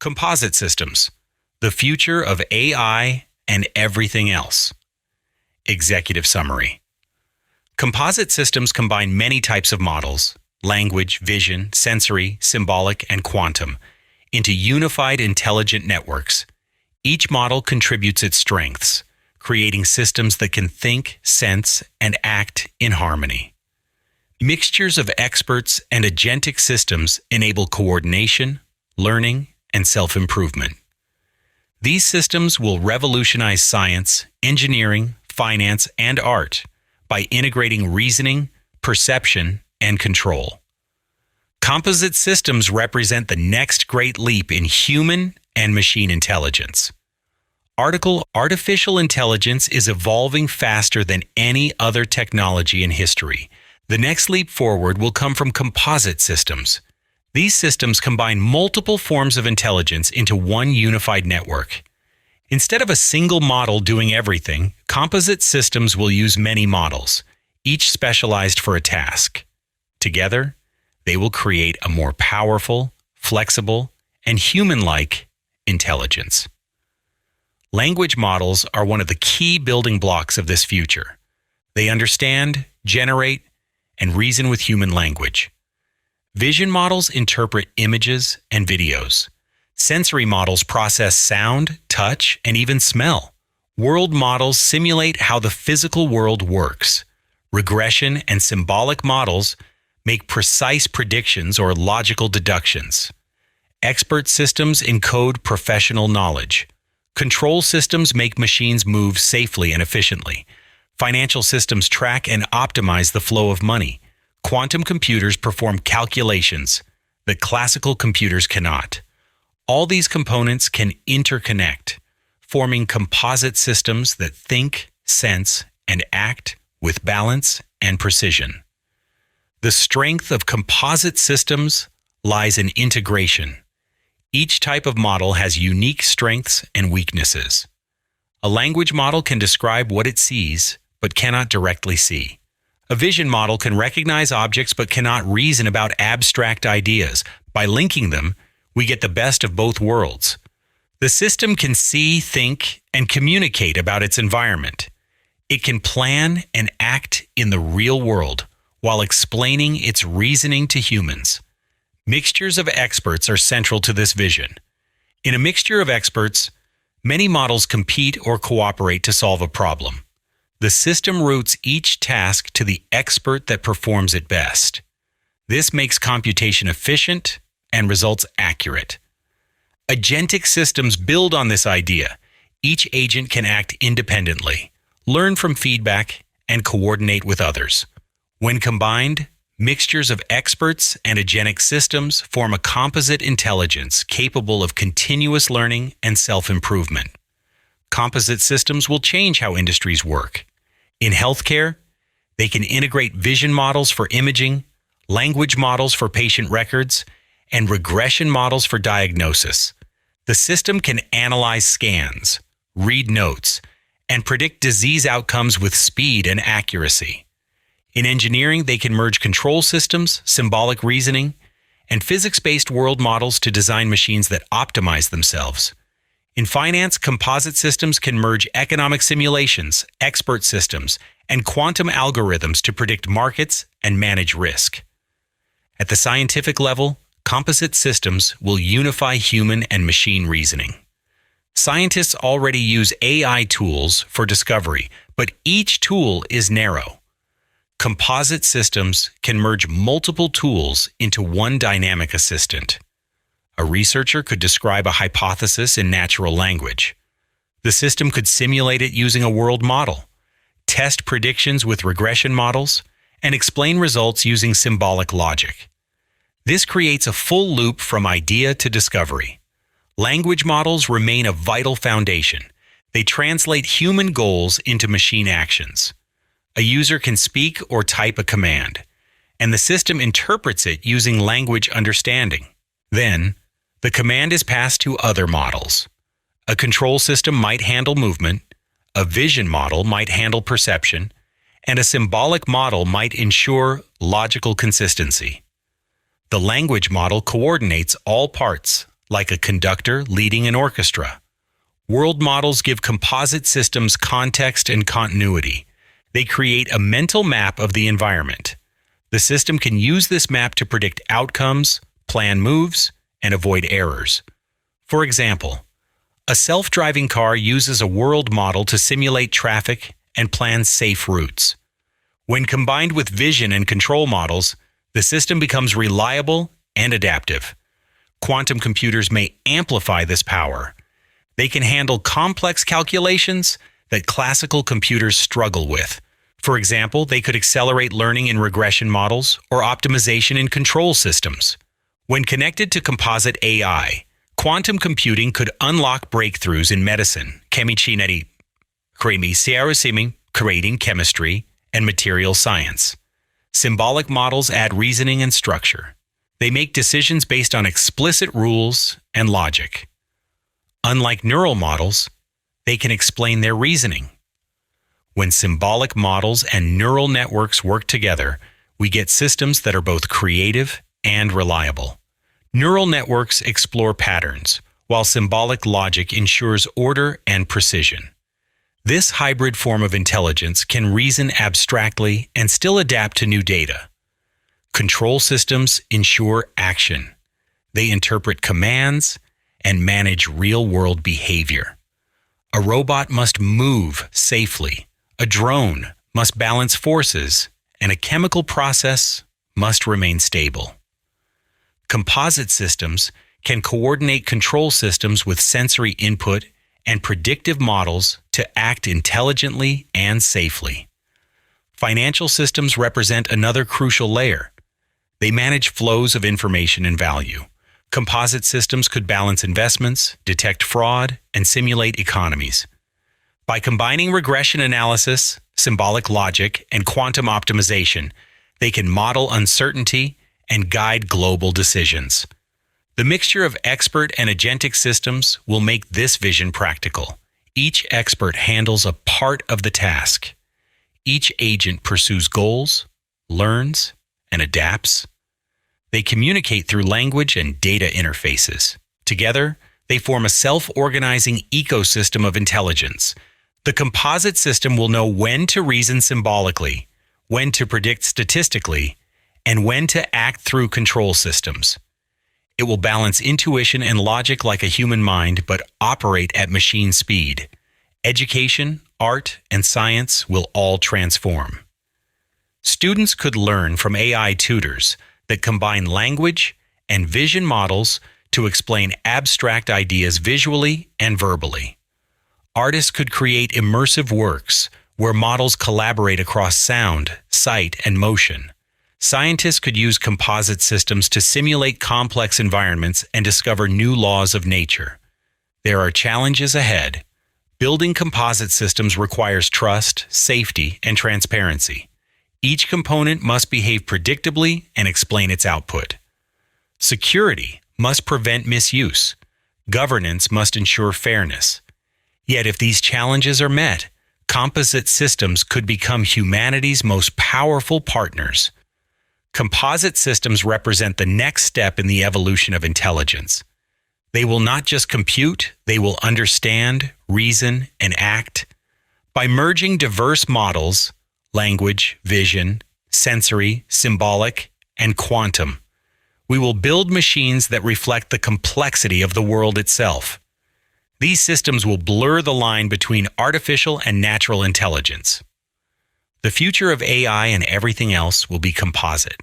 Composite systems, the future of AI and everything else. Executive summary. Composite systems combine many types of models, language, vision, sensory, symbolic, and quantum, into unified intelligent networks. Each model contributes its strengths, creating systems that can think, sense, and act in harmony. Mixtures of experts and agentic systems enable coordination, learning, and self-improvement. These systems will revolutionize science, engineering, finance, and art by integrating reasoning, perception, and control. Composite systems represent the next great leap in human and machine intelligence. Artificial intelligence is evolving faster than any other technology in history. The next leap forward will come from composite systems. These systems combine multiple forms of intelligence into one unified network. Instead of a single model doing everything, composite systems will use many models, each specialized for a task. Together, they will create a more powerful, flexible, and human-like intelligence. Language models are one of the key building blocks of this future. They understand, generate, and reason with human language. Vision models interpret images and videos. Sensory models process sound, touch, and even smell. World models simulate how the physical world works. Regression and symbolic models make precise predictions or logical deductions. Expert systems encode professional knowledge. Control systems make machines move safely and efficiently. Financial systems track and optimize the flow of money. Quantum computers perform calculations that classical computers cannot. All these components can interconnect, forming composite systems that think, sense, and act with balance and precision. The strength of composite systems lies in integration. Each type of model has unique strengths and weaknesses. A language model can describe what it sees, but cannot directly see. A vision model can recognize objects but cannot reason about abstract ideas. By linking them, we get the best of both worlds. The system can see, think, and communicate about its environment. It can plan and act in the real world while explaining its reasoning to humans. Mixtures of experts are central to this vision. In a mixture of experts, many models compete or cooperate to solve a problem. The system routes each task to the expert that performs it best. This makes computation efficient and results accurate. Agentic systems build on this idea. Each agent can act independently, learn from feedback, and coordinate with others. When combined, mixtures of experts and agentic systems form a composite intelligence capable of continuous learning and self-improvement. Composite systems will change how industries work. In healthcare, they can integrate vision models for imaging, language models for patient records, and regression models for diagnosis. The system can analyze scans, read notes, and predict disease outcomes with speed and accuracy. In engineering, they can merge control systems, symbolic reasoning, and physics-based world models to design machines that optimize themselves. In finance, composite systems can merge economic simulations, expert systems, and quantum algorithms to predict markets and manage risk. At the scientific level, composite systems will unify human and machine reasoning. Scientists already use AI tools for discovery, but each tool is narrow. Composite systems can merge multiple tools into one dynamic assistant. A researcher could describe a hypothesis in natural language. The system could simulate it using a world model, test predictions with regression models, and explain results using symbolic logic. This creates a full loop from idea to discovery. Language models remain a vital foundation. They translate human goals into machine actions. A user can speak or type a command, and the system interprets it using language understanding. Then, the command is passed to other models. A control system might handle movement, a vision model might handle perception, and a symbolic model might ensure logical consistency. The language model coordinates all parts, like a conductor leading an orchestra. World models give composite systems context and continuity. They create a mental map of the environment. The system can use this map to predict outcomes, plan moves, and avoid errors. For example, a self-driving car uses a world model to simulate traffic and plan safe routes. When combined with vision and control models, the system becomes reliable and adaptive. Quantum computers may amplify this power. They can handle complex calculations that classical computers struggle with. For example, they could accelerate learning in regression models or optimization in control systems. When connected to composite AI, quantum computing could unlock breakthroughs in medicine, creating chemistry, and material science. Symbolic models add reasoning and structure. They make decisions based on explicit rules and logic. Unlike neural models, they can explain their reasoning. When symbolic models and neural networks work together, we get systems that are both creative and reliable. Neural networks explore patterns, while symbolic logic ensures order and precision. This hybrid form of intelligence can reason abstractly and still adapt to new data. Control systems ensure action. They interpret commands and manage real-world behavior. A robot must move safely. A drone must balance forces, and a chemical process must remain stable. Composite systems can coordinate control systems with sensory input and predictive models to act intelligently and safely. Financial systems represent another crucial layer. They manage flows of information and value. Composite systems could balance investments, detect fraud, and simulate economies. By combining regression analysis, symbolic logic, and quantum optimization, they can model uncertainty and guide global decisions. The mixture of expert and agentic systems will make this vision practical. Each expert handles a part of the task. Each agent pursues goals, learns, and adapts. They communicate through language and data interfaces. Together, they form a self-organizing ecosystem of intelligence. The composite system will know when to reason symbolically, when to predict statistically, and when to act through control systems. It will balance intuition and logic like a human mind, but operate at machine speed. Education, art, and science will all transform. Students could learn from AI tutors that combine language and vision models to explain abstract ideas visually and verbally. Artists could create immersive works where models collaborate across sound, sight, and motion. Scientists could use composite systems to simulate complex environments and discover new laws of nature. There are challenges ahead. Building composite systems requires trust, safety, and transparency. Each component must behave predictably and explain its output. Security must prevent misuse. Governance must ensure fairness. Yet if these challenges are met, composite systems could become humanity's most powerful partners. Composite systems represent the next step in the evolution of intelligence. They will not just compute, they will understand, reason, and act. By merging diverse models, language, vision, sensory, symbolic, and quantum, we will build machines that reflect the complexity of the world itself. These systems will blur the line between artificial and natural intelligence. The future of AI and everything else will be composite.